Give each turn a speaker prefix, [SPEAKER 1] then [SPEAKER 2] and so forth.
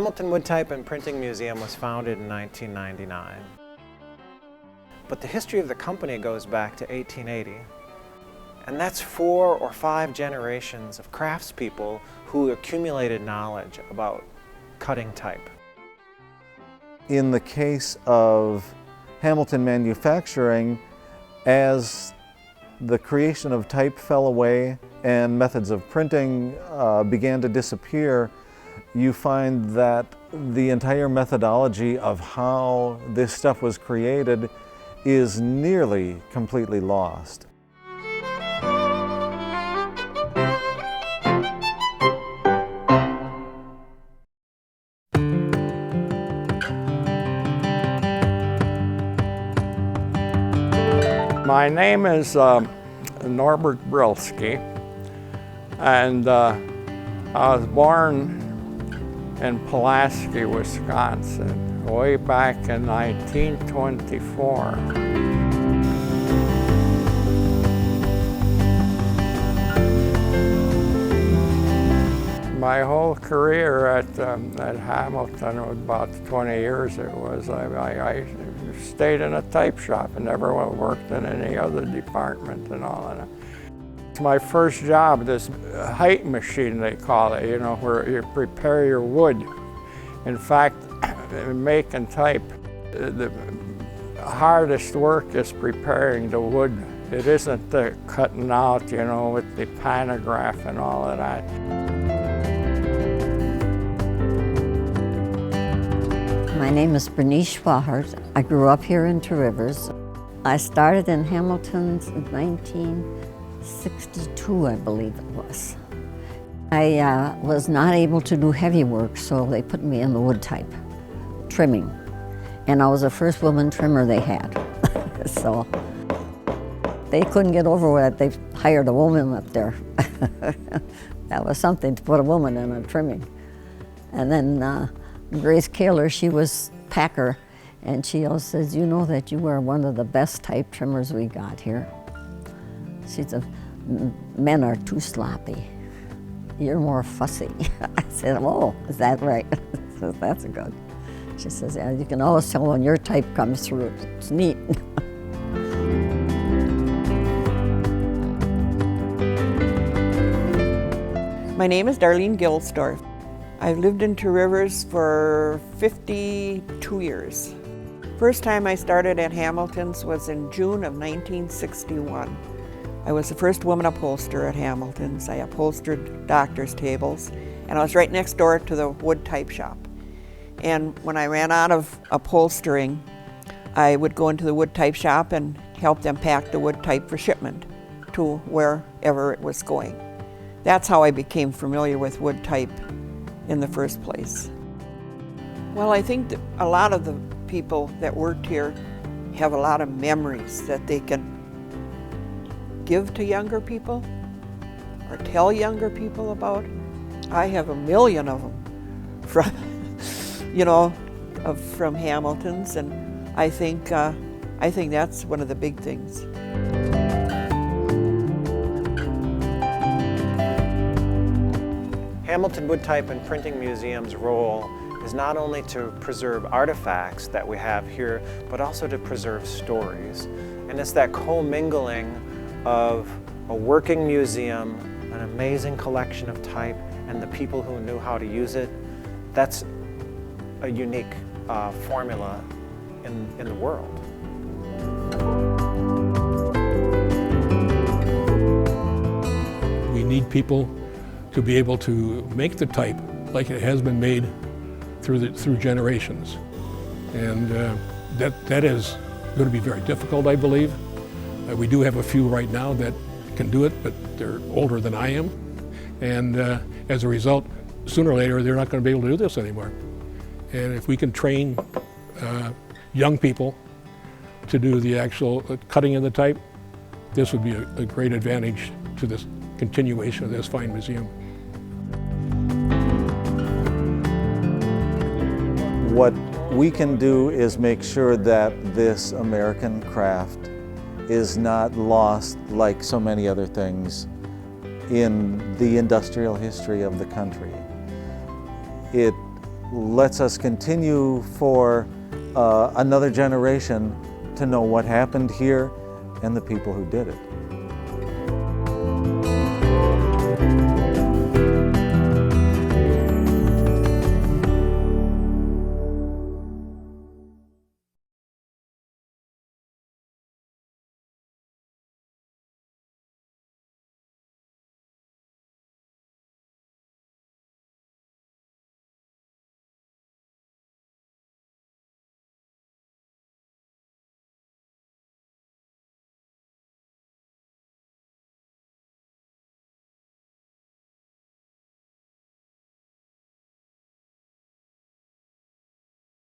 [SPEAKER 1] Hamilton Wood Type and Printing Museum was founded in 1999. But the history of the company goes back to 1880. And that's 4 or 5 generations of craftspeople who accumulated knowledge about cutting type.
[SPEAKER 2] In the case of Hamilton Manufacturing, as the creation of type fell away and methods of printing began to disappear, you find that the entire methodology of how this stuff was created is nearly completely lost.
[SPEAKER 3] My name is Norbert Brilski, and I was born in Pulaski, Wisconsin, way back in 1924. My whole career at Hamilton, about 20 years it was, I stayed in a type shop and never worked in any other department and all that. It's my first job, this height machine they call it, you know, where you prepare your wood. In fact, in making type, the hardest work is preparing the wood. It isn't the cutting out, you know, with the pantograph and all of that.
[SPEAKER 4] My name is Bernice Schwahart. I grew up here in Two Rivers. I started in Hamilton in 1962, I believe it was. I was not able to do heavy work, so they put me in the wood type, trimming. And I was the first woman trimmer they had. So they couldn't get over it. They hired a woman up there. That was something to put a woman in a trimming. And then Grace Kaler, she was packer, and she always says, you know that you are one of the best type trimmers we got here. She said, men are too sloppy. You're more fussy. I said, oh, is that right? So that's good. She says, yeah, you can always tell when your type comes through. It's neat.
[SPEAKER 5] My name is Darlene Gilsdorf. I've lived in Two Rivers for 52 years. First time I started at Hamilton's was in June of 1961. I was the first woman upholsterer at Hamilton's. I upholstered doctor's tables, and I was right next door to the wood type shop. And when I ran out of upholstering, I would go into the wood type shop and help them pack the wood type for shipment to wherever it was going. That's how I became familiar with wood type in the first place. Well, I think that a lot of the people that worked here have a lot of memories that they can give to younger people or tell younger people about. I have a million of them from, you know, from Hamilton's, and I think that's one of the big things.
[SPEAKER 1] Hamilton Wood Type and Printing Museum's role is not only to preserve artifacts that we have here, but also to preserve stories. And it's that commingling of a working museum, an amazing collection of type, and the people who knew how to use it. That's a unique formula in the world.
[SPEAKER 6] We need people to be able to make the type like it has been made through generations. And that is going to be very difficult, I believe. We do have a few right now that can do it, but they're older than I am. And as a result, sooner or later, they're not going to be able to do this anymore. And if we can train young people to do the actual cutting in the type, this would be a great advantage to this continuation of this fine museum.
[SPEAKER 2] What we can do is make sure that this American craft is not lost like so many other things in the industrial history of the country. It lets us continue for another generation to know what happened here and the people who did it.